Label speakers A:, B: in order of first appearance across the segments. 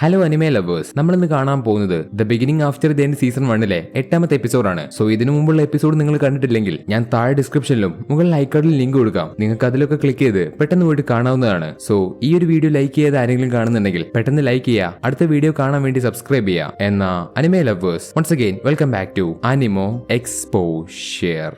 A: Hello anime lovers, നമ്മളിന്ന് കാണാൻ പോകുന്നത് the beginning after the end season 1-ലെ 8ാമത്തെ എപ്പിസോഡാണ്. സോ ഇതിനു മുമ്പുള്ള എപ്പിസോഡ് നിങ്ങൾ കണ്ടിട്ടില്ലെങ്കിൽ ഞാൻ താഴെ ഡിസ്ക്രിപ്ഷനിലും മുകളിൽ ഐക്കാർഡിൽ ലിങ്ക് കൊടുക്കാം. നിങ്ങൾക്ക് അതിലൊക്കെ ക്ലിക്ക് ചെയ്ത് പെട്ടെന്ന് പോയിട്ട് കാണാവുന്നതാണ്. സോ ഈ ഒരു വീഡിയോ ലൈക്ക് ചെയ്ത് ആരെങ്കിലും കാണുന്നുണ്ടെങ്കിൽ പെട്ടെന്ന് ലൈക്ക് ചെയ്യുക, അടുത്ത വീഡിയോ കാണാൻ വേണ്ടി സബ്സ്ക്രൈബ് ചെയ്യുക. എന്നാ anime lovers, once again welcome back to anime exposure.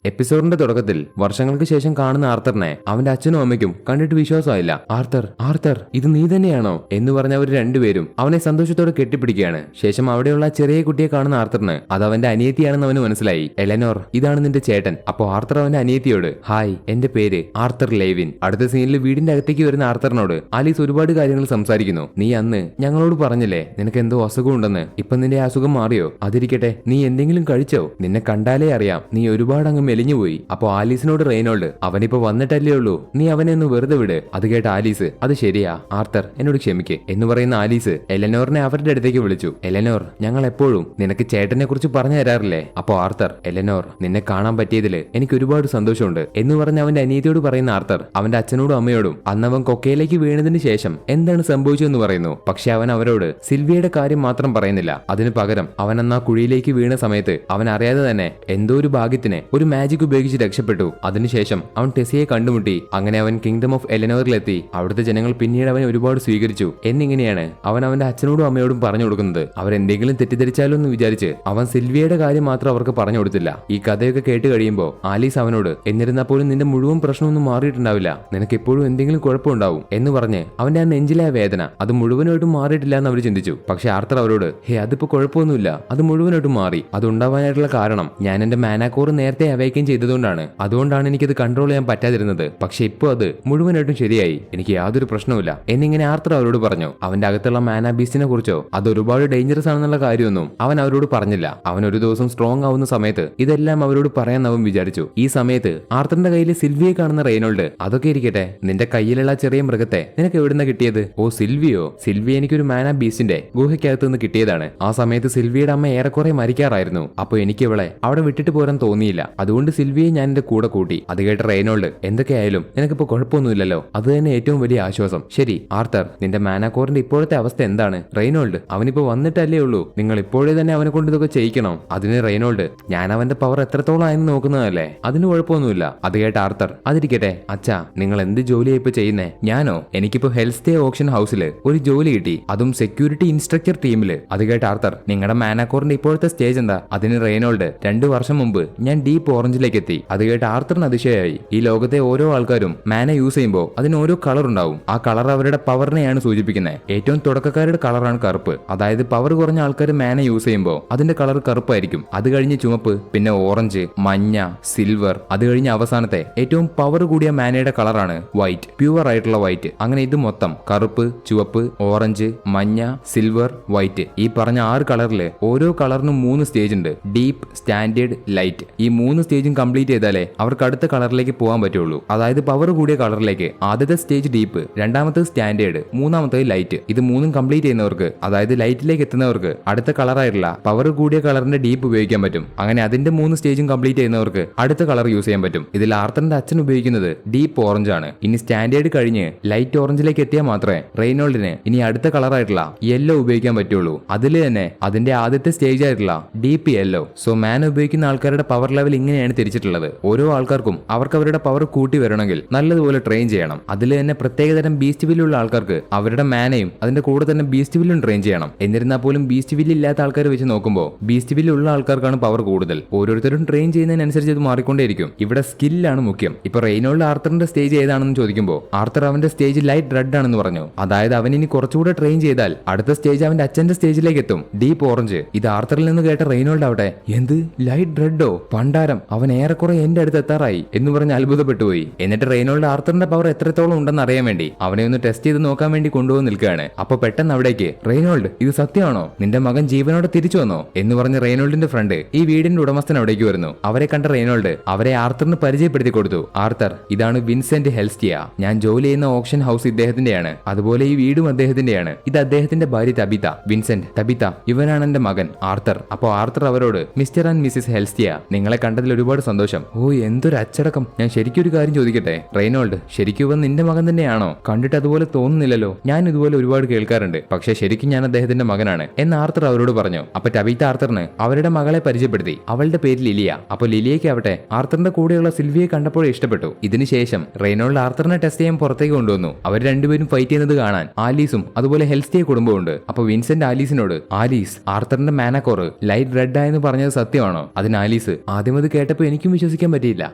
A: എപ്പിസോഡിന്റെ തുടക്കത്തിൽ വർഷങ്ങൾക്ക് ശേഷം കാണുന്ന ആർത്തറിനെ അവന്റെ അച്ഛനും അമ്മയ്ക്കും കണ്ടിട്ട് വിശ്വാസമായില്ല. ആർത്തർ ഇത് നീ തന്നെയാണോ എന്ന് പറഞ്ഞ അവർ രണ്ടുപേരും അവനെ സന്തോഷത്തോടെ കെട്ടിപ്പിടിക്കുകയാണ്. ശേഷം അവിടെയുള്ള ചെറിയ കുട്ടിയെ കാണുന്ന ആർത്തറിന് അത് അവന്റെ അനിയത്തിയാണെന്ന് അവന് മനസ്സിലായി. എലനോർ, ഇതാണ് നിന്റെ ചേട്ടൻ. അപ്പോ ആർത്തർ അവന്റെ അനിയത്തിയോട്, ഹായ്, എന്റെ പേര് ആർത്തർ ലേവിൻ. അടുത്ത സീനിൽ വീടിന്റെ അകത്തേക്ക് വരുന്ന ആർത്തറിനോട് ആലീസ് ഒരുപാട് കാര്യങ്ങൾ സംസാരിക്കുന്നു. നീ അന്ന് ഞങ്ങളോട് പറഞ്ഞില്ലേ നിനക്ക് എന്തോ അസുഖമുണ്ടെന്ന്, ഇപ്പൊ നിന്റെ അസുഖം മാറിയോ? അതിരിക്കട്ടെ, നീ എന്തെങ്കിലും കഴിച്ചോ? നിന്നെ കണ്ടാലേ അറിയാം നീ ഒരുപാട് അങ്ങ് മെലിഞ്ഞുപോയി. അപ്പോ ആലീസിനോട് റെയ്നോൾഡ്, അവനിപ്പോ വന്നിട്ടല്ലേ ഉള്ളൂ, നീ അവനെ ഒന്ന് വെറുതെ വിട്. അത് കേട്ട ആലീസ്, അത് ശരിയാ ആർത്തർ, എന്നോട് ക്ഷമിക്ക് എന്ന് പറയുന്ന ആലീസ് എലനോറിനെ അവരുടെ അടുത്തേക്ക് വിളിച്ചു. എലനോർ, ഞങ്ങൾ എപ്പോഴും നിനക്ക് ചേട്ടനെ കുറിച്ച് പറഞ്ഞു തരാറില്ലേ? അപ്പോ ആർത്തർ, എലനോർ, നിന്നെ കാണാൻ പറ്റിയതില് എനിക്ക് ഒരുപാട് സന്തോഷമുണ്ട് എന്ന് പറഞ്ഞ് അവന്റെ അനിയത്തിയോട് പറയുന്ന ആർത്തർ അവന്റെ അച്ഛനോടും അമ്മയോടും അന്നവൻ കൊക്കയിലേക്ക് വീണതിന് ശേഷം എന്താണ് സംഭവിച്ചതെന്ന് പറയുന്നു. പക്ഷെ അവൻ അവരോട് സിൽവിയയുടെ കാര്യം മാത്രം പറയുന്നില്ല. അതിനു പകരം അവൻ അന്ന് ആ കുഴിയിലേക്ക് വീണ സമയത്ത് അവൻ അറിയാതെ തന്നെ എന്തോ ഒരു ഭാഗ്യത്തിന് ഒരു മാജിക് ഉപയോഗിച്ച് രക്ഷപ്പെട്ടു. അതിനുശേഷം അവൻ ടെസിയെ കണ്ടുമുട്ടി. അങ്ങനെ അവൻ കിങ്ഡം ഓഫ് എലനോറിലെത്തി. അവിടുത്തെ ജനങ്ങൾ പിന്നീട് അവനെ ഒരുപാട് സ്വീകരിച്ചു എന്നിങ്ങനെയാണ് അവൻ അവന്റെ അച്ഛനോടും അമ്മയോടും പറഞ്ഞു കൊടുക്കുന്നത്. അവരെന്തെങ്കിലും തെറ്റിദ്ധരിച്ചാലോ എന്ന് വിചാരിച്ച് അവൻ സിൽവിയയുടെ കാര്യം മാത്രം അവർക്ക് പറഞ്ഞു കൊടുത്തില്ല. ഈ കഥയൊക്കെ കേട്ട് കഴിയുമ്പോൾ ആലീസ് അവനോട്, എന്നിരുന്നാൽ പോലും നിന്റെ മുഴുവൻ പ്രശ്നമൊന്നും മാറിയിട്ടുണ്ടാവില്ല, നിനക്ക് എപ്പോഴും എന്തെങ്കിലും കുഴപ്പമുണ്ടാവും എന്ന് പറഞ്ഞ് അവന്റെ ആ നെഞ്ചിലെ വേദന അത് മുഴുവനായിട്ടും മാറിയിട്ടില്ല എന്ന് അവർ ചിന്തിച്ചു. പക്ഷെ ആർത്തർ അവരോട്, അതിപ്പോ കുഴപ്പമൊന്നുമില്ല, അത് മുഴുവനായിട്ടും മാറി. അതുണ്ടാവാനായിട്ടുള്ള കാരണം ഞാൻ എന്റെ മാനാക്കോർ നേരത്തെ അവയ്ക്കും ചെയ്തതുകൊണ്ടാണ്. അതുകൊണ്ടാണ് എനിക്കത് കൺട്രോൾ ചെയ്യാൻ പറ്റാതിരുന്നത്. പക്ഷെ ഇപ്പൊ അത് മുഴുവനായിട്ടും ശരിയായി, എനിക്ക് യാതൊരു പ്രശ്നവുമില്ല എന്നിങ്ങനെ ആർത്തർ അവരോട് പറഞ്ഞു. അവന്റെ അകത്തുള്ള മാനാ ബീസ്റ്റിനെ കുറിച്ചോ അത് ഒരുപാട് ഡേഞ്ചറസ് ആണെന്നുള്ള കാര്യമൊന്നും അവൻ അവരോട് പറഞ്ഞില്ല. അവൻ ഒരു ദിവസം സ്ട്രോങ് ആവുന്ന സമയത്ത് ഇതെല്ലാം അവരോട് പറയാൻ അവൻ വിചാരിച്ചു. ഈ സമയത്ത് ആർത്തറിന്റെ കയ്യിൽ സിൽവിയെ കാണുന്ന റെയ്നോൾഡ്, അതൊക്കെ ഇരിക്കട്ടെ, നിന്റെ കയ്യിലുള്ള ചെറിയ മൃഗത്തെ നിനക്ക് എവിടുന്ന കിട്ടിയത്? ഓ സിൽവിയോ? സിൽവി എനിക്കൊരു മാനാ ബീസ്റ്റിന്റെ ഗുഹയ്ക്കകത്ത് നിന്ന് കിട്ടിയതാണ്. ആ സമയത്ത് സിൽവിയുടെ അമ്മ ഏറെക്കുറെ മരിക്കാറായിരുന്നു. അപ്പൊ എനിക്ക് ഇവളെ അവിടെ വിട്ടിട്ട് പോരാൻ തോന്നിയില്ല, അതുകൊണ്ട് സിൽവിയെ ഞാൻ എന്റെ കൂടെ കൂട്ടി. അത് കേട്ട റെയ്നോൾഡ്, എന്തൊക്കെയായാലും നിനക്കിപ്പോ കുഴപ്പമൊന്നുമില്ലല്ലോ, അത് തന്നെ ഏറ്റവും വലിയ ആശ്വാസം. ശരി ആർത്തർ, നിന്റെ മാനാക്കോറിന്റെ ഇപ്പോഴത്തെ അവസ്ഥ എന്താണ്? റെയ്നോൾഡ്, അവനിപ്പോ വന്നിട്ടല്ലേ ഉള്ളൂ, നിങ്ങൾ ഇപ്പോഴേ തന്നെ അവനെ കൊണ്ട് ഇതൊക്കെ ചെയ്യിക്കണോ? അതിന് റെയ്നോൾഡ്, ഞാൻ അവന്റെ പവർ എത്രത്തോളം ആയെന്ന് നോക്കുന്നതല്ലേ, അതിന് കുഴപ്പമൊന്നുമില്ല. അത് കേട്ട ആർത്തർ, അതിരിക്കട്ടെ അച്ഛാ, നിങ്ങൾ എന്ത് ജോലിയാ ഇപ്പൊ ചെയ്യുന്നേ? ഞാനോ? എനിക്കിപ്പോ ഹെൽത്ത് ഓപ്ഷൻ ഹൗസില് ഒരു ജോലി കിട്ടി, അതും സെക്യൂരിറ്റി ഇൻസ്ട്രക്ടർ ടീമില്. അത് കേട്ട ആർത്തർ, നിങ്ങളുടെ മാനാക്കോറിന്റെ ഇപ്പോഴത്തെ സ്റ്റേജ് എന്താ? അതിന് റെയ്നോൾഡ്, 2 വർഷം മുമ്പ് ഞാൻ ഡീപ്പ് ഓറഞ്ചിലേക്ക് എത്തി. അത് കേട്ട് ആർത്തറിന് അതിശയായി. ഈ ലോകത്തെ ഓരോ ആൾക്കാരും മാന യൂസ് ചെയ്യുമ്പോൾ അതിന് ഓരോ കളർ ഉണ്ടാവും. ആ കളർ അവരുടെ പവറിനെയാണ് സൂചിപ്പിക്കുന്നത്. ഏറ്റവും തുടക്കക്കാരുടെ കളറാണ് കറുപ്പ്. അതായത് പവർ കുറഞ്ഞ ആൾക്കാർ മാന യൂസ് ചെയ്യുമ്പോൾ അതിന്റെ കളർ കറുപ്പായിരിക്കും. അത് കഴിഞ്ഞ് ചുമപ്പ്, പിന്നെ ഓറഞ്ച്, മഞ്ഞ, സിൽവർ, അത് കഴിഞ്ഞ് അവസാനത്തെ ഏറ്റവും പവർ കൂടിയ മാനയുടെ കളറാണ് വൈറ്റ്, പ്യുവർ ആയിട്ടുള്ള വൈറ്റ്. അങ്ങനെ ഇത് മൊത്തം കറുപ്പ്, ചുവപ്പ്, ഓറഞ്ച്, മഞ്ഞ, സിൽവർ, വൈറ്റ്, ഈ പറഞ്ഞ 6 കളറില് ഓരോ കളറിനും 3 സ്റ്റേജ് ഉണ്ട്. Deep, standard, light. ഈ 3 സ്റ്റേജും കംപ്ലീറ്റ് ചെയ്താലേ അവർക്ക് അടുത്ത കളറിലേക്ക് പോകാൻ പറ്റുള്ളൂ. അതായത് പവർ കൂടിയ കളറിലേക്ക് ആദ്യത്തെ സ്റ്റേജ് ഡീപ്പ്, രണ്ടാമത്തേത് സ്റ്റാൻഡേർഡ്, മൂന്നാമത്തേത് ലൈറ്റ്. ഇത് 3ഉം കംപ്ലീറ്റ് ചെയ്യുന്നവർക്ക്, അതായത് ലൈറ്റിലേക്ക് എത്തുന്നവർക്ക് അടുത്ത കളറായിട്ടുള്ള പവർ കൂടിയ കളറിന്റെ ഡീപ്പ് ഉപയോഗിക്കാൻ പറ്റും. അങ്ങനെ അതിന്റെ 3 സ്റ്റേജും കംപ്ലീറ്റ് ചെയ്യുന്നവർക്ക് അടുത്ത കളർ യൂസ് ചെയ്യാൻ പറ്റും. ഇതിൽ ആർത്തറിന്റെ അച്ഛൻ ഉപയോഗിക്കുന്നത് ഡീപ്പ് ഓറഞ്ച് ആണ്. ഇനി സ്റ്റാൻഡേർഡ് കഴിഞ്ഞ് ലൈറ്റ് ഓറഞ്ചിലേക്ക് എത്തിയാൽ മാത്രമേ റെയ്നോൾഡിന് ഇനി അടുത്ത കളറായിട്ടുള്ള യെല്ലോ ഉപയോഗിക്കാൻ പറ്റുള്ളൂ. അതിൽ തന്നെ അതിന്റെ ആദ്യത്തെ സ്റ്റേജ് ആയിട്ടുള്ള ഡീപ്പ് യെല്ലോ. സോ മാൻ ഉപയോഗിക്കുന്ന ആൾക്കാരുടെ പവർ ലെവൽ ഇങ്ങനെയാണ് തിരിച്ചിട്ടുള്ളത്. ഓരോ ആൾക്കാർക്കും അവർക്ക് അവരുടെ പവർ കൂട്ടി വരണമെങ്കിൽ നല്ലതുപോലെ ട്രെയിൻ ചെയ്യണം. അതിൽ തന്നെ പ്രത്യേകതരം ബീസ്റ്റ് വില്ലുള്ള ആൾക്കാർക്ക് അവരുടെ മാനയും അതിന്റെ കൂടെ തന്നെ ബീസ്റ്റ് വില്ലും ട്രെയിൻ ചെയ്യണം. എന്നിരുന്നാൽ പോലും ബീസ്റ്റ് വില്ല് ഇല്ലാത്ത ആൾക്കാരെ വെച്ച് നോക്കുമ്പോൾ ബീസ്റ്റ് വില്ലുള്ള ആൾക്കാർക്കാണ് പവർ കൂടുതൽ. ഓരോരുത്തരും ട്രെയിൻ ചെയ്യുന്നതിനനുസരിച്ച് ഇത് മാറിക്കൊണ്ടേയിരിക്കും. ഇവിടെ സ്കില്ലാണ് മുഖ്യം. ഇപ്പൊ റെയ്നോൾഡ് ആർത്തറിന്റെ സ്റ്റേജ് ഏതാണെന്ന് ചോദിക്കുമ്പോൾ ആർത്തർ അവന്റെ സ്റ്റേജ് ലൈറ്റ് റെഡ് ആണെന്ന് പറഞ്ഞു. അതായത് അവൻ ഇനി കുറച്ചുകൂടെ ട്രെയിൻ ചെയ്താൽ അടുത്ത സ്റ്റേജ് അവന്റെ അച്ഛന്റെ സ്റ്റേജിലേക്ക് എത്തും, ഡീപ്പ് ഓറഞ്ച്. ഇത് ആർത്തറിൽ നിന്ന് കേട്ട റെയ്നോൾഡ് അവിടെ, എന്ത് ലൈറ്റ് റെഡോ? പണ്ടാരം, അവൻ ഏറെക്കുറെ എന്റെ അടുത്ത് എത്താറായി എന്ന് പറഞ്ഞ് അത്ഭുതപ്പെട്ടുപോയി. എന്നിട്ട് റെയ്നോൾഡ് ആർത്തറിന്റെ പവർ എത്രത്തോളം ഉണ്ടെന്ന് അറിയാൻ വേണ്ടി അവനെ ഒന്ന് ടെസ്റ്റ് ചെയ്ത് നോക്കാൻ വേണ്ടി കൊണ്ടുപോയി നിൽക്കുകയാണ്. അപ്പൊ പെട്ടെന്ന് അവിടേക്ക്, റെയ്നോൾഡ്, ഇത് സത്യമാണോ? നിന്റെ മകൻ ജീവനോടെ തിരിച്ചു വന്നോ എന്ന് പറഞ്ഞ് റെയ്നോൾഡിന്റെ ഫ്രണ്ട് ഈ വീടിന്റെ ഉടമസ്ഥൻ അവിടേക്ക് വരുന്നു. അവരെ കണ്ട റെയ്നോൾഡ് അവരെ ആർത്തറിന് പരിചയപ്പെടുത്തി കൊടുത്തു. ആർത്തർ, ഇതാണ് വിൻസെന്റ് ഹെൽസ്റ്റിയ, ഞാൻ ജോലി ചെയ്യുന്ന ഓപ്ഷൻ ഹൗസ് ഇദ്ദേഹത്തിന്റെയാണ്, അതുപോലെ ഈ വീടും അദ്ദേഹത്തിന്റെയാണ്. ഇത് അദ്ദേഹത്തിന്റെ ഭാര്യ തബിത. വിൻസെന്റ്, തബിത, ഇവനാണ് എന്റെ മകൻ ആർത്തർ. അപ്പോ ആർത്തർ അവരോട്, മിസ്റ്റർ ആൻഡ് മിസ്സിസ് ഹെൽസ്റ്റിയ, നിങ്ങളെ കണ്ടതിൽ ഒരുപാട് ഒരുപാട് സന്തോഷം. ഓ എന്തൊരു അച്ചടക്കം. ഞാൻ ശരിക്കും ഒരു കാര്യം ചോദിക്കട്ടെ റെയ്നോൾഡ്, ശരിക്കും ഇവൻ നിന്റെ മകൻ തന്നെയാണോ? കണ്ടിട്ട് അതുപോലെ തോന്നുന്നില്ലല്ലോ. ഞാൻ ഇതുപോലെ ഒരുപാട് കേൾക്കാറുണ്ട്, പക്ഷെ ശരിക്കും ഞാൻ അദ്ദേഹത്തിന്റെ മകനാണ് എന്ന് ആർത്തർ അവരോട് പറഞ്ഞു. അപ്പൊ ടബീത്ത ആർത്തറിന് അവരുടെ മകളെ പരിചയപ്പെടുത്തി. അവളുടെ പേര് ലിലിയ. അപ്പൊ ലിലിയയ്ക്ക് ആവട്ടെ ആർത്തറിന്റെ കൂടെയുള്ള സിൽവിയെ കണ്ടപ്പോഴേ ഇഷ്ടപ്പെട്ടു. ഇതിനുശേഷം റെയ്നോൾഡ് ആർത്തറിനെ ടെസ്റ്റ് ചെയ്യാൻ പുറത്തേക്ക് കൊണ്ടുവന്നു. അവർ രണ്ടുപേരും ഫൈറ്റ് ചെയ്യുന്നത് കാണാൻ ആലീസും അതുപോലെ ഹെൽസ്റ്റിയെ കുടുംബമുണ്ട്. അപ്പൊ വിൻസെന്റ് ആലീസിനോട്, ആലീസ്, ആർത്തറിന്റെ മാനക്കോർ ലൈറ്റ് റെഡ് ആയെന്ന് പറഞ്ഞത് സത്യമാണോ? അതിന് ആലീസ്, ആദ്യം അത് കേട്ടപ്പോ എനിക്കും വിശ്വസിക്കാൻ പറ്റിയില്ല,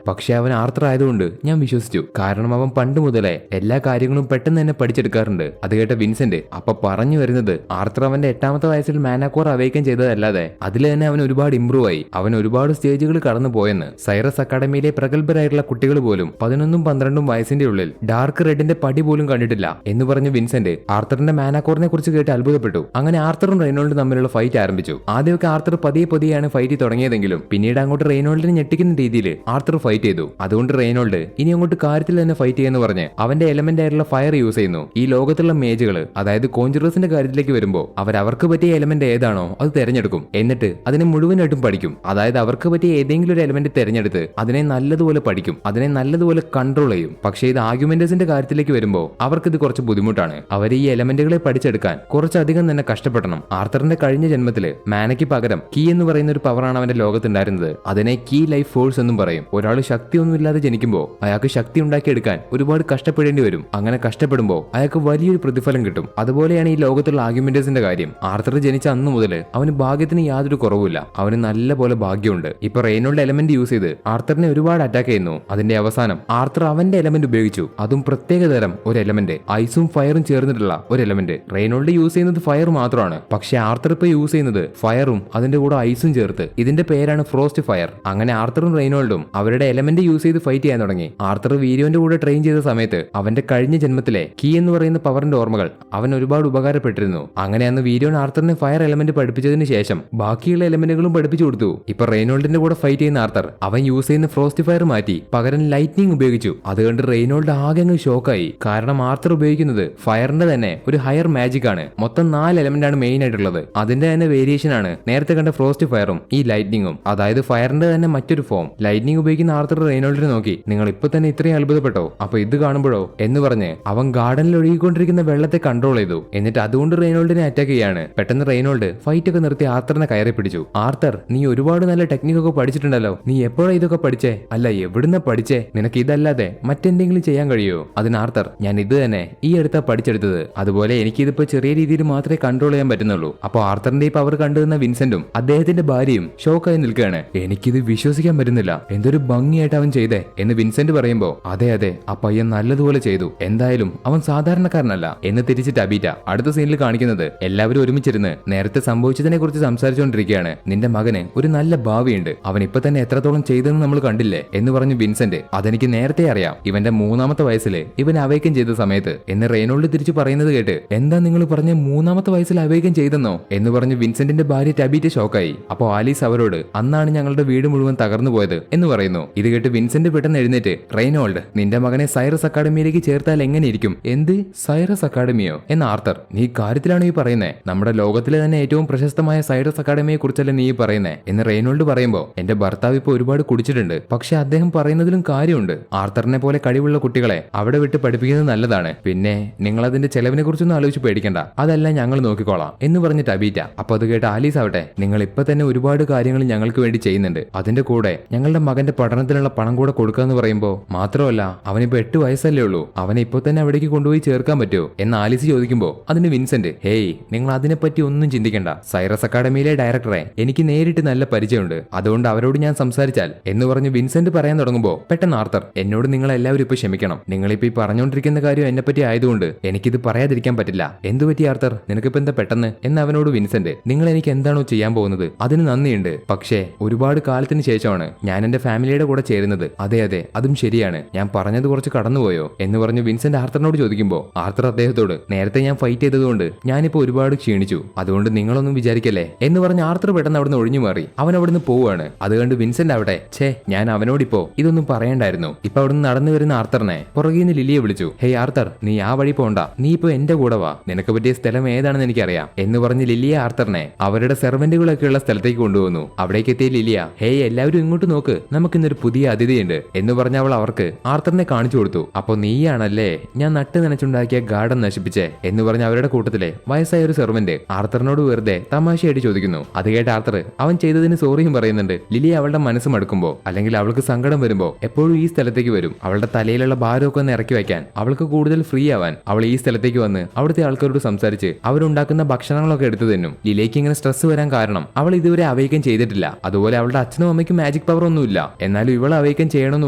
A: പക്ഷെ അവൻ ആർത്തർ ആയതുകൊണ്ട് ഞാൻ വിശ്വസിച്ചു. കാരണം അവൻ പണ്ട് മുതലേ എല്ലാ കാര്യങ്ങളും പെട്ടെന്ന് തന്നെ പഠിച്ചെടുക്കാറുണ്ട്. അത് കേട്ട വിൻസെന്റ് അപ്പൊ പറഞ്ഞു വരുന്നത് ആർത്തർ അവന്റെ 8ാമത്തെ വയസ്സിൽ മാനക്കോർ അവേക്കൻ ചെയ്തതല്ലാതെ അതിൽ തന്നെ അവൻ ഒരുപാട് ഇംപ്രൂവ് ആയി. അവൻ ഒരുപാട് സ്റ്റേജുകൾ കടന്നു പോയെന്ന്. സൈറസ് അക്കാഡമിയിലെ പ്രഗത്ഭരായിട്ടുള്ള കുട്ടികൾ പോലും 11ഉം 12ഉം വയസ്സിന്റെ ഉള്ളിൽ ഡാർക്ക് റെഡിന്റെ പടി പോലും കണ്ടിട്ടില്ല എന്ന് പറഞ്ഞ് വിൻസെന്റ് ആർത്തറിന്റെ മാനക്കോറിനെ കുറിച്ച് കേട്ട് അത്ഭുതപ്പെട്ടു. അങ്ങനെ ആർത്തറും റെയ്നോൾഡും തമ്മിലുള്ള ഫൈറ്റ് ആരംഭിച്ചു. ആദ്യമൊക്കെ ആർത്തർ പതിയെയാണ് ഫൈറ്റ് തുടങ്ങിയതെങ്കിലും പിന്നീട് അങ്ങോട്ട് റെയ്നോൾഡിനെ ഞെട്ടിക്കുന്ന രീതിയിൽ ആർത്തർ ഫൈറ്റ് ചെയ്തു. അതുകൊണ്ട് റെയ്നോൾഡ് ഇനി അങ്ങോട്ട് കാര്യത്തിൽ തന്നെ ഫൈറ്റ് ചെയ്യുന്ന പറഞ്ഞ് അവന്റെ എലമെന്റ് ആയിട്ടുള്ള ഫയർ യൂസ് ചെയ്യുന്നു. ഈ ലോകത്തുള്ള മേജുകൾ അതായത് കോഞ്ചറേഴ്സിന്റെ കാര്യത്തിലേക്ക് വരുമ്പോൾ അവർക്ക് പറ്റിയ എലമെന്റ് ഏതാണോ അത് തെരഞ്ഞെടുക്കും. എന്നിട്ട് അതിനെ മുഴുവനായിട്ടും പഠിക്കും. അതായത് അവർക്ക് പറ്റിയ ഏതെങ്കിലും ഒരു എലമെന്റ് തെരഞ്ഞെടുത്ത് അതിനെ നല്ലതുപോലെ പഠിക്കും, അതിനെ നല്ലതുപോലെ കൺട്രോൾ ചെയ്യും. പക്ഷേ ഇത് ആർഗ്യുമെന്റേഴ്സിന്റെ കാര്യത്തിലേക്ക് വരുമ്പോൾ അവർക്കിത് കുറച്ച് ബുദ്ധിമുട്ടാണ്. അവർ ഈ എലമെന്റുകളെ പഠിച്ചെടുക്കാൻ കുറച്ചധികം തന്നെ കഷ്ടപ്പെടണം. ആർത്തറിന്റെ കഴിഞ്ഞ ജന്മത്തില് മാനയ്ക്ക് പകരം കീ എന്ന് പറയുന്ന ഒരു പവറാണ് അവന്റെ ലോകത്തുണ്ടായിരുന്നത്. അതിനെ കീ ലൈഫ് ഫോഴ്സ് എന്നും പറയും. ഒരാൾ ശക്തിയൊന്നുമില്ലാതെ ജനിക്കുമ്പോൾ അയാൾക്ക് ശക്തി ഉണ്ടാക്കിയെടുക്കാൻ ഒരുപാട് കഷ്ടപ്പെടേണ്ടി വരും. അങ്ങനെ കഷ്ടപ്പെടുമ്പോൾ അയാൾക്ക് വലിയൊരു പ്രതിഫലം കിട്ടും. അതുപോലെയാണ് ഈ ലോകത്തുള്ള ആർഗ്യുമെന്റേഴ്സിന്റെ കാര്യം. ആർത്തർ ജനിച്ച അന്ന് മുതൽ അവന് ഭാഗ്യത്തിന് യാതൊരു കുറവുമില്ല. അവന് നല്ല പോലെ ഭാഗ്യമുണ്ട്. ഇപ്പൊ റെയ്നോൾഡ് എലമെന്റ് യൂസ് ചെയ്ത് ആർത്തറിനെ ഒരുപാട് അറ്റാക്ക് ചെയ്യുന്നു. അതിന്റെ അവസാനം ആർത്തർ അവന്റെ എലമെന്റ് ഉപയോഗിച്ചു. അതും പ്രത്യേകതരം ഒരു എലമെന്റ്, ഐസും ഫയറും ചേർന്നിട്ടുള്ള ഒരു എലമെന്റ്. റെയ്നോൾഡ് യൂസ് ചെയ്യുന്നത് ഫയർ മാത്രമാണ്, പക്ഷെ ആർത്തർ ഇപ്പൊ യൂസ് ചെയ്യുന്നത് ഫയറും അതിന്റെ കൂടെ ഐസും ചേർത്ത്. ഇതിന്റെ പേരാണ് ഫ്രോസ്റ്റ് ഫയർ. അങ്ങനെ ആർത്തറും റെയ്നോൾഡും അവരുടെ എലമെന്റ് യൂസ് ചെയ്ത് ഫൈറ്റ് ചെയ്യാൻ തുടങ്ങി. ആർത്തർ വീഡിയോന്റെ കൂടെ ട്രെയിൻ ചെയ്ത സമയത്ത് അവന്റെ കഴിഞ്ഞ ജന്മത്തിലെ കീ എന്ന് പറയുന്ന പവറിന്റെ ഓർമ്മകൾ അവൻ ഒരുപാട് ഉപകാരപ്പെട്ടിരുന്നു. അങ്ങനെ അന്ന് വീഡിയോൻ ആർത്തറിന് ഫയർ എലമെന്റ് പഠിപ്പിച്ചതിന് ശേഷം ബാക്കിയുള്ള എലമെന്റുകളും പഠിപ്പിച്ചു കൊടുത്തു. ഇപ്പൊ റെയ്നോൾഡിന്റെ കൂടെ ഫൈറ്റ് ചെയ്യുന്ന ആർത്തർ അവൻ യൂസ് ചെയ്യുന്ന ഫ്രോസ്റ്റ് ഫയർ മാറ്റി പകരം ലൈറ്റ്നിങ് ഉപയോഗിച്ചു. അതുകൊണ്ട് റെയ്നോൾഡ് ആകെ അങ്ങ് ഷോക്കായി. കാരണം ആർത്തർ ഉപയോഗിക്കുന്നത് ഫയറിന്റെ തന്നെ ഒരു ഹയർ മാജിക് ആണ്. മൊത്തം 4 എലമെന്റ് ആണ് മെയിൻ ആയിട്ടുള്ളത്. അതിന്റെ തന്നെ വേരിയേഷൻ ആണ് നേരത്തെ കണ്ട ഫ്രോസ്റ്റ് ഫയറും ഈ ലൈറ്റ്നിങ്ങും. അതായത് ഫയറിന്റെ തന്നെ മറ്റൊരു ഫോം. ലൈറ്റ്നിങ് ഉപയോഗിക്കുന്ന ആർത്തർ റെയ്നോൾഡിനെ നോക്കി, നിങ്ങൾ ഇപ്പൊ തന്നെ ഇത്രയും അത്ഭുതപ്പെട്ടോ? അപ്പൊ ഇത് കാണുമ്പോഴോ എന്ന് പറഞ്ഞ് അവൻ ഗാർഡനിൽ ഒഴുകിക്കൊണ്ടിരിക്കുന്ന വെള്ളത്തെ കൺട്രോൾ ചെയ്തു. എന്നിട്ട് അതുകൊണ്ട് റെയ്നോൾഡിനെ അറ്റാക്ക് ചെയ്യാണ്. പെട്ടെന്ന് റെയ്നോൾഡ് ഫൈറ്റ് ഒക്കെ നിർത്തി ആർത്തറിനെ കയറി പിടിച്ചു. ആർത്തർ, നീ ഒരുപാട് നല്ല ടെക്നിക്കൊക്കെ പഠിച്ചിട്ടുണ്ടല്ലോ. നീ എപ്പോഴാ ഇതൊക്കെ പഠിച്ചേ? അല്ല, എവിടുന്ന പഠിച്ചേ? നിനക്ക് ഇതല്ലാതെ മറ്റെന്തെങ്കിലും ചെയ്യാൻ കഴിയോ? അതിന് ആർത്തർ, ഞാൻ ഇത് തന്നെ ഈ അടുത്താ പഠിച്ചെടുത്തത്. അതുപോലെ എനിക്കിതിപ്പോ ചെറിയ രീതിയിൽ മാത്രമേ കൺട്രോൾ ചെയ്യാൻ പറ്റുന്നുള്ളൂ. അപ്പൊ ആർത്തറിന്റെ ഈ പവർ കണ്ടുവന്ന വിൻസെന്റും അദ്ദേഹത്തിന്റെ ഭാര്യയും ഷോക്കായി നിൽക്കുകയാണ്. എനിക്കിത് വിശ്വസിക്കാൻ പറ്റുന്നില്ല, എന്തൊരു ഭംഗിയായിട്ട് അവൻ ചെയ്തേ എന്ന് വിൻസെന്റ് പറയുമ്പോ, അതെ അതെ, ആ പയ്യൻ നല്ലതുപോലെ ചെയ്തു. എന്തായാലും അവൻ സാധാരണക്കാരനല്ല എന്ന് തിരിച്ച് ടബീറ്റ അടുത്ത സീനിൽ കാണിക്കുന്നത് എല്ലാവരും ഒരുമിച്ചിരുന്ന് നേരത്തെ സംഭവിച്ചതിനെ കുറിച്ച് സംസാരിച്ചുകൊണ്ടിരിക്കുകയാണ്. നിന്റെ മകന് ഒരു നല്ല ഭാവിയുണ്ട്, അവൻ ഇപ്പൊ തന്നെ എത്രത്തോളം ചെയ്തെന്ന് നമ്മൾ കണ്ടില്ലേ എന്ന് പറഞ്ഞു വിൻസെന്റ്. അതെനിക്ക് നേരത്തെ അറിയാം, ഇവന്റെ 3ാമത്തെ വയസ്സിൽ ഇവൻ അവേക്കൻ ചെയ്ത സമയത്ത് എന്ന് റെയ്നോൾഡ് തിരിച്ചു പറയുന്നത് കേട്ട്, എന്താ നിങ്ങൾ പറഞ്ഞ 3ാമത്തെ വയസ്സിൽ അവേക്കൻ ചെയ്തെന്നോ എന്ന് പറഞ്ഞു വിൻസെന്റിന്റെ ഭാര്യ ടബീറ്റ ഷോക്കായി. അപ്പോ ആലീസ് അവരോട്, അന്നാണ് ഞങ്ങളുടെ വീട് മുഴുവൻ തകർന്നു പോയത് എന്ന് പറയുന്നു. ഇത് കേട്ട് വിൻസെന്റ് പെട്ടെന്ന് എഴുന്നേറ്റ്, റെയ്നോൾഡ്, നിന്റെ മകനെ സൈറസ് അക്കാഡമിയിലേക്ക് ചേർത്താൽ എങ്ങനെയിരിക്കും? എന്ത് സൈറസ് അക്കാഡമിയോ എന്ന് ആർത്തർ, നീ കാര്യത്തിലാണ് ഈ പറയുന്നേ? നമ്മുടെ ലോകത്തിലെ തന്നെ ഏറ്റവും പ്രശസ്തമായ സൈറസ് അക്കാഡമിയെ കുറിച്ചല്ലേ നീ പറയുന്നേ എന്ന് റെയ്നോൾഡ് പറയുമ്പോ, എന്റെ ഭർത്താവ് ഇപ്പൊ ഒരുപാട് കുടിച്ചിട്ടുണ്ട്, പക്ഷെ അദ്ദേഹം പറയുന്നതിലും കാര്യമുണ്ട്. ആർത്തറിനെ പോലെ കഴിവുള്ള കുട്ടികളെ അവിടെ വിട്ട് പഠിപ്പിക്കുന്നത് നല്ലതാണ്. പിന്നെ നിങ്ങൾ അതിന്റെ ചെലവിനെ കുറിച്ചൊന്നും ആലോചിച്ച് പേടിക്കണ്ട, അതെല്ലാം ഞങ്ങൾ നോക്കിക്കോളാം എന്ന് പറഞ്ഞ് ടബീറ്റ. അപ്പൊ അത് കേട്ട ആലീസ് ആവട്ടെ, നിങ്ങൾ ഇപ്പൊ തന്നെ ഒരുപാട് കാര്യങ്ങൾ ഞങ്ങൾക്ക് വേണ്ടി ചെയ്യുന്നുണ്ട്, അതിന്റെ കൂടെ ഞങ്ങളുടെ മകന്റെ പഠനത്തിനുള്ള പണം കൂടെ കൊടുക്കാന്ന് പറയുമ്പോ, മാത്രമല്ല അവനിപ്പോ 8 വയസ്സല്ലേ ഉള്ളൂ, അവനെ ഇപ്പൊ തന്നെ അവിടേക്ക് കൊണ്ടുപോയി ചേർക്കാൻ പറ്റുമോ എന്ന് ആലീസ് ചോദിക്കുമ്പോ, അതിന് വിൻസെന്റ്, ഹേയ്, നിങ്ങൾ അതിനെപ്പറ്റി ഒന്നും ചിന്തിക്കണ്ട. സൈറസ് അക്കാഡമിയിലെ ഡയറക്ടറെ എനിക്ക് നേരിട്ട് നല്ല പരിചയമുണ്ട്, അതുകൊണ്ട് അവരോട് ഞാൻ സംസാരിച്ചാൽ എന്ന് പറഞ്ഞ് വിൻസെന്റ് പറയാൻ തുടങ്ങുമ്പോ പെട്ടെന്ന് ആർത്തർ, എന്നോട് നിങ്ങൾ എല്ലാവരും ഇപ്പൊ ക്ഷമിക്കണം, നിങ്ങളിപ്പോ ഈ പറഞ്ഞുകൊണ്ടിരിക്കുന്ന കാര്യം എന്നെപ്പറ്റി ആയതുകൊണ്ട് എനിക്കിത് പറയാതിരിക്കാൻ പറ്റില്ല. എന്തു പറ്റി ആർത്തർ, നിനക്കിപ്പോ എന്താ പെട്ടെന്ന് എന്ന് അവനോട് വിൻസെന്റ്, നിങ്ങൾ എനിക്ക് എന്താണോ ചെയ്യാൻ പോകുന്നത് അതിന് നന്ദിയുണ്ട്, പക്ഷേ ഒരുപാട് കാലത്തിന് ശേഷമാണ് ഞാൻ എന്റെ ഫാമിലിയുടെ കൂടെ ചേരുന്നത്. അതെ അതെ, അതും ശരിയാണ്, ഞാൻ പറഞ്ഞത് കുറച്ച് കടന്നുപോയോ എന്ന് പറഞ്ഞു വിൻസെന്റ് ആർത്തറിനോട് ചോദിക്കുമ്പോ, ആർത്തർ അദ്ദേഹത്തോട്, നേരത്തെ ഞാൻ ഫൈറ്റ് ചെയ്തതുകൊണ്ട് ഞാനിപ്പോ ഒരുപാട് ക്ഷീണിച്ചു, അതുകൊണ്ട് നിങ്ങളൊന്നും വിചാരിക്കല്ലേ എന്ന് പറഞ്ഞ് ആർത്തർ പെട്ടെന്ന് അവിടുന്ന് ഒഴിഞ്ഞു മാറി. അവൻ അവിടുന്ന് പോവുകയാണ്. അത് കണ്ട് വിൻസെന്റ് അവിടെ, ഛേ, ഞാൻ അവനോടിപ്പോ ഇതൊന്നും പറയണ്ടായിരുന്നു. ഇപ്പൊ അവിടുന്ന് നടന്നു വരുന്ന ആർത്തറിനെ പുറകീന്ന് ലിലിയെ വിളിച്ചു, ഹേയ് ആർത്തർ, നീ ആ വഴി പോണ്ട, നീ ഇപ്പൊ എന്റെ കൂടെ വാ, നിനക്ക് പറ്റിയ സ്ഥലം ഏതാണെന്ന് എനിക്കറിയാം എന്ന് പറഞ്ഞ് ലിലിയെ ആർത്തറിനെ അവരുടെ സെർവന്റുകളൊക്കെയുള്ള സ്ഥലത്തേക്ക് കൊണ്ടുവന്നു. അവിടേക്ക് എത്തിയ ലിലിയ, ഹേയ് എല്ലാവരും വരൂ ഇങ്ങോട്ട് നോക്ക്, നമുക്കിന്നൊരു പുതിയ അതിഥിയുണ്ട് എന്ന് പറഞ്ഞ അവൾ അവർക്ക് ആർത്തറിനെ കാണിച്ചു കൊടുത്തു. അപ്പൊ നീയാണല്ലേ ഞാൻ നട്ട് നനച്ചുണ്ടാക്കിയ ഗാർഡൻ നശിപ്പിച്ചേ എന്ന് പറഞ്ഞ അവരുടെ കൂട്ടത്തിലെ വയസ്സായ ഒരു സെർവന്റ് ആർത്തറിനോട് വെറുതെ തമാശയായിട്ട് ചോദിക്കുന്നു. അത് കേട്ട് ആർത്തർ അവൻ ചെയ്തതിന് സോറിയും പറയുന്നുണ്ട്. ലിലി അവളുടെ മനസ്സ് മടുക്കുമ്പോ അല്ലെങ്കിൽ അവൾക്ക് സങ്കടം വരുമ്പോ എപ്പോഴും ഈ സ്ഥലത്തേക്ക് വരും. അവളുടെ തലയിലുള്ള ഭാരമൊക്കെ ഒന്ന് ഇറക്കി വെക്കാൻ, അവൾക്ക് കൂടുതൽ ഫ്രീ ആവാൻ അവൾ ഈ സ്ഥലത്തേക്ക് വന്ന് അവിടുത്തെ ആൾക്കാരോട് സംസാരിച്ച് അവരുണ്ടാക്കുന്ന ഭക്ഷണങ്ങളൊക്കെ എടുത്തു തന്നും. ലിലിക്ക് ഇങ്ങനെ സ്ട്രെസ് വരാൻ കാരണം അവൾ ഇതുവരെ അവയ്ക്കൻ ചെയ്തിട്ടില്ല. അതുപോലെ അവളുടെ അച്ഛനും അമ്മയ്ക്കും മാജിക് പവർ ഒന്നുമില്ല. എന്നാലും ഇവൾ അവയ്ക്കൻ ചെയ്യണമെന്ന്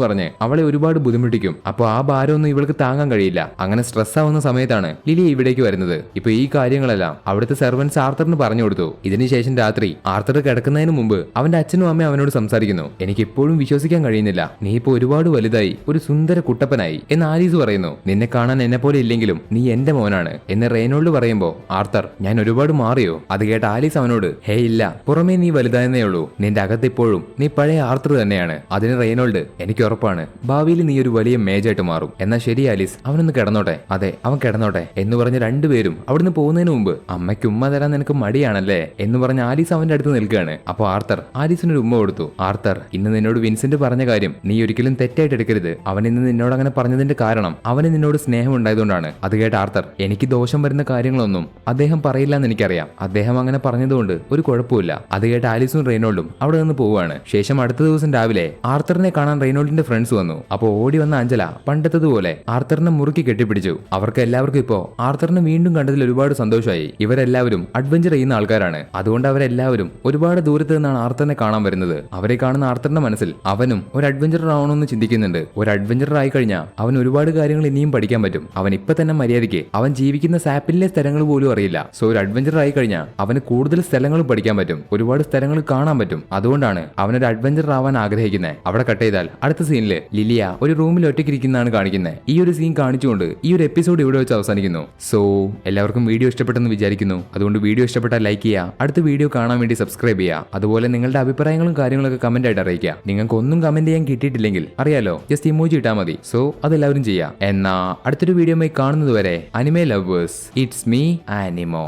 A: പറഞ്ഞ് അവളെ ഒരുപാട് ബുദ്ധിമുട്ടിക്കും. അപ്പൊ ആ ഭാരമൊന്നും ഇവൾക്ക് താങ്ങാൻ കഴിയില്ല. അങ്ങനെ സ്ട്രെസ് ആവുന്ന സമയത്താണ് ലിലി ഇവിടേക്ക് വരുന്നത്. ഇപ്പൊ ഈ കാര്യങ്ങളെല്ലാം അവിടുത്തെ സെർവൻസ് ആർത്തറിന് പറഞ്ഞു കൊടുത്തു. ഇതിനുശേഷം രാത്രി ആർത്തർ കിടക്കുന്നതിന് മുമ്പ് അവന്റെ അച്ഛനും അമ്മയും അവനോട് സംസാരിക്കുന്നു. എനിക്ക് ഇപ്പോഴും വിശ്വസിക്കാൻ കഴിയുന്നില്ല, നീ ഇപ്പൊ ഒരുപാട് വലുതായി, ഒരു സുന്ദര കുട്ടപ്പനായി എന്ന് ആലീസ് പറയുന്നു. നിന്നെ കാണാൻ എന്നെ പോലെ ഇല്ലെങ്കിലും നീ എന്റെ മോനാണ് എന്ന് റെയ്നോൾഡ് പറയുമ്പോ ആർത്തർ ഞാൻ ഒരുപാട് മാറിയോ? അത് കേട്ട ആലീസ് അവനോട് ഹേ ഇല്ല, പുറമേ നീ വലുതായെന്നേ ഉള്ളൂ, നിന്റെ അകത്ത് ഇപ്പോഴും നീ പഴയ ആർത്തർ തന്നെയാണ്. അതിന് റെയ്നോൾഡ് എനിക്ക് ഉറപ്പാണ് ഭാവിയിൽ നീ ഒരു വലിയ മേജായിട്ട് മാറും. എന്നാ ശരി ആലീസ്, അവനൊന്ന് കിടന്നോട്ടെ. അതെ അവൻ കിടന്നോട്ടെ എന്ന് പറഞ്ഞ് രണ്ടുപേരും അവിടുന്ന് പോകുന്നതിന് മുമ്പ് അമ്മയ്ക്ക് ഉമ്മ തരാൻ നിനക്ക് മടിയാണല്ലേ എന്ന് പറഞ്ഞ് ആലീസ് അവന്റെ അടുത്ത് നിൽക്കുകയാണ്. അപ്പൊ ആർത്തർ ആലീസിനൊരു ഉമ്മ കൊടുത്തു. ആർത്തർ ഇന്ന് നിന്നോട് വിൻസെന്റ് പറഞ്ഞ കാര്യം നീ ഒരിക്കലും തെറ്റായിട്ട് എടുക്കരുത്. അവൻ ഇന്ന് നിന്നോട് അങ്ങനെ പറഞ്ഞതിന്റെ കാരണം അവന് നിന്നോട് സ്നേഹം ഉണ്ടായതുകൊണ്ടാണ്. അത് കേട്ട് ആർത്തർ എനിക്ക് ദോഷം വരുന്ന കാര്യങ്ങളൊന്നും അദ്ദേഹം പറയില്ല എന്ന് എനിക്കറിയാം, അദ്ദേഹം അങ്ങനെ പറഞ്ഞതുകൊണ്ട് ഒരു കുഴപ്പമില്ല. അത് കേട്ട് ആലീസും റെയ്നോൾഡും അവിടെ നിന്ന് പോവുകയാണ്. ശേഷം അടുത്ത ദിവസം രാവിലെ ആർത്തറിനെ കാണാൻ റെയ്നോൾഡിന്റെ ഫ്രണ്ട്സ് വന്നു. അപ്പോൾ ഓടി വന്ന അഞ്ജല പണ്ടത്തതുപോലെ ആർത്തറിനെ മുറുക്കി കെട്ടിപ്പിടിച്ചു. അവർക്ക് എല്ലാവർക്കും ഇപ്പോ ആർത്തറിനെ വീണ്ടും കണ്ടതിൽ ഒരുപാട് സന്തോഷമായി. ഇവരെല്ലാവരും അഡ്വഞ്ചർ ചെയ്യുന്ന ആൾക്കാരാണ്. അതുകൊണ്ട് അവരെല്ലാവരും ഒരുപാട് ദൂരത്ത് നിന്നാണ് ആർത്തറിനെ കാണാൻ വരുന്നത്. അവരെ കാണുന്ന ആർത്തറിന്റെ മനസ്സിൽ അവനും ഒരു അഡ്വഞ്ചറർ ആവണമെന്ന് ചിന്തിക്കുന്നുണ്ട്. ഒരു അഡ്വഞ്ചറർ ആയി കഴിഞ്ഞാൽ അവൻ ഒരുപാട് കാര്യങ്ങൾ ഇനിയും പഠിക്കാൻ പറ്റും. അവൻ ഇപ്പൊ തന്നെ മര്യാദയ്ക്ക് അവൻ ജീവിക്കുന്ന സാപ്പിലെ സ്ഥലങ്ങൾ പോലും അറിയില്ല. സോ ഒരു അഡ്വഞ്ചറർ ആയി കഴിഞ്ഞാൽ അവന് കൂടുതൽ സ്ഥലങ്ങളും പഠിക്കാൻ പറ്റും, ഒരുപാട് സ്ഥലങ്ങൾ കാണാൻ പറ്റും. അതുകൊണ്ടാണ് അവനൊരു അഡ്വഞ്ചറർ ആവാൻ ആഗ്രഹിക്കുന്നത്. അവിടെ കട്ട് ചെയ്താൽ അടുത്ത സീനില് ലിലിയ ഒരു റൂമിൽ ഒറ്റയ്ക്കിരിക്കുന്നതാണ് കാണിക്കുന്നത്. ഈ ഒരു സീൻ കാണിച്ചുകൊണ്ട് ഈ ഒരു എപ്പിസോഡ് ഇവിടെ വെച്ച് അവസാനിക്കുന്നു. സോ എല്ലാവർക്കും വീഡിയോ ഇഷ്ടപ്പെട്ടെന്ന് വിചാരിക്കുന്നു. അതുകൊണ്ട് വീഡിയോ ഇഷ്ടപ്പെട്ടാൽ ലൈക്ക് ചെയ്യുക, അടുത്ത വീഡിയോ കാണാൻ വേണ്ടി സബ്സ്ക്രൈബ് ചെയ്യുക. അതുപോലെ നിങ്ങളുടെ അഭിപ്രായങ്ങളും കാര്യങ്ങളൊക്കെ കമന്റ് ആയിട്ട് അറിയിക്കുക. നിങ്ങൾക്ക് ഒന്നും കമന്റ് ചെയ്യാൻ കിട്ടിയിട്ടില്ലെങ്കിൽ അറിയാലോ, ജസ്റ്റ് ഇമോജി ഇട്ടാൽ മതി. സോ അതെല്ലാവരും ചെയ്യുക. എന്നാ അടുത്തൊരു വീഡിയോയുമായി കാണുന്നത് വരെ അനിമേ ലവേഴ്സ്, ഇറ്റ്സ് മീ ആനിമോ.